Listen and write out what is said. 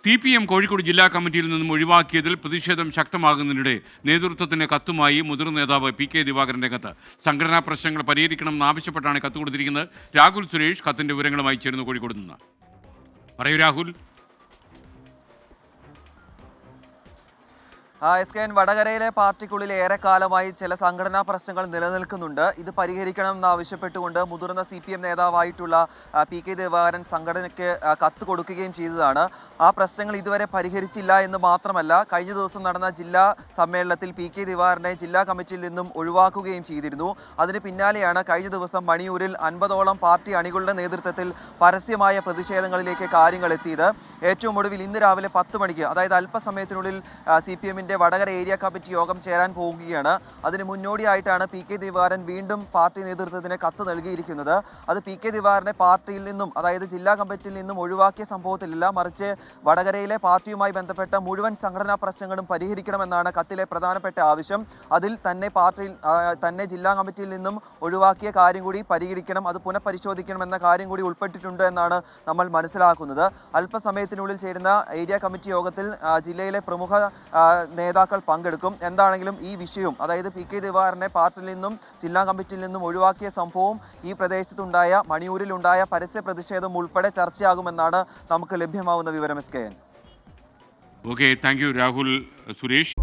CPM Kozhikode ജില്ലാ കമ്മിറ്റിയിൽ നിന്നും ഒഴിവാക്കിയതിൽ പ്രതിഷേധം ശക്തമാകുന്നതിനിടെ നേതൃത്വത്തിന് കത്തുമായി മുതിർന്ന നേതാവ് PK ദിവാകരൻ രംഗത്ത്. സംഘടനാ പ്രശ്നങ്ങൾ പരിഹരിക്കണമെന്നാവശ്യപ്പെട്ടാണ് കത്ത് കൊടുത്തിരിക്കുന്നത്. രാഹുൽ സുരേഷ് കത്തിന്റെ വിവരങ്ങളുമായി ചേരുന്നു കോഴിക്കോട് നിന്ന്. പറയൂ രാഹുൽ. SKN വടകരയിലെ പാർട്ടിക്കുള്ളിൽ ഏറെക്കാലമായി ചില സംഘടനാ പ്രശ്നങ്ങൾ നിലനിൽക്കുന്നുണ്ട്. ഇത് പരിഹരിക്കണമെന്നാവശ്യപ്പെട്ടുകൊണ്ട് മുതിർന്ന CPM നേതാവായിട്ടുള്ള PK ദിവാകരൻ സംഘടനയ്ക്ക് കത്ത് കൊടുക്കുകയും ചെയ്തതാണ്. ആ പ്രശ്നങ്ങൾ ഇതുവരെ പരിഹരിച്ചില്ല എന്ന് മാത്രമല്ല, കഴിഞ്ഞ ദിവസം നടന്ന ജില്ലാ സമ്മേളനത്തിൽ PK ദിവാകരനെ ജില്ലാ കമ്മിറ്റിയിൽ നിന്നും ഒഴിവാക്കുകയും ചെയ്തിരുന്നു. അതിന് പിന്നാലെയാണ് കഴിഞ്ഞ ദിവസം മണിയൂരിൽ 50ഓളം പാർട്ടി അണികളുടെ നേതൃത്വത്തിൽ പരസ്യമായ പ്രതിഷേധങ്ങളിലേക്ക് കാര്യങ്ങൾ എത്തിയത്. ഏറ്റവും ഒടുവിൽ ഇന്ന് രാവിലെ 10 മണിക്ക്, അതായത് അല്പസമയത്തിനുള്ളിൽ CPM വടകര ഏരിയ കമ്മിറ്റി യോഗം ചേരാൻ പോവുകയാണ്. അതിന് മുന്നോടിയായിട്ടാണ് PK ദിവാകരൻ വീണ്ടും പാർട്ടി നേതൃത്വത്തിന് കത്ത് നൽകിയിരിക്കുന്നത്. അത് PK ദിവാകരനെ പാർട്ടിയിൽ നിന്നും, അതായത് ജില്ലാ കമ്മിറ്റിയിൽ നിന്നും ഒഴിവാക്കിയ സംഭവത്തിലല്ല, മറിച്ച് വടകരയിലെ പാർട്ടിയുമായി ബന്ധപ്പെട്ട മുഴുവൻ സംഘടനാ പ്രശ്നങ്ങളും പരിഹരിക്കണമെന്നാണ് കത്തിലെ പ്രധാനപ്പെട്ട ആവശ്യം. അതിൽ തന്നെ ജില്ലാ കമ്മിറ്റിയിൽ നിന്നും ഒഴിവാക്കിയ കാര്യം കൂടി പരിഹരിക്കണം, അത് പുനഃപരിശോധിക്കണമെന്ന കാര്യം കൂടി ഉൾപ്പെട്ടിട്ടുണ്ട് എന്നാണ് നമ്മൾ മനസ്സിലാക്കുന്നത്. അല്പസമയത്തിനുള്ളിൽ ചേരുന്ന ഏരിയ കമ്മിറ്റി യോഗത്തിൽ ജില്ലയിലെ പ്രമുഖ നേതാക്കൾ പങ്കെടുക്കും. എന്താണെങ്കിലും ഈ വിഷയവും, അതായത് PK ദിവാകരനെ പാർട്ടിയിൽ നിന്നും ജില്ലാ കമ്മിറ്റിയിൽ നിന്നും ഒഴിവാക്കിയ സംഭവവും ഈ പ്രദേശത്തുണ്ടായ മണിയൂരിലുണ്ടായ പരസ്യ പ്രതിഷേധം ഉൾപ്പെടെ ചർച്ചയാകുമെന്നാണ് നമുക്ക് ലഭ്യമാവുന്ന വിവരം. SKN. Okay, thank you Rahul Suresh.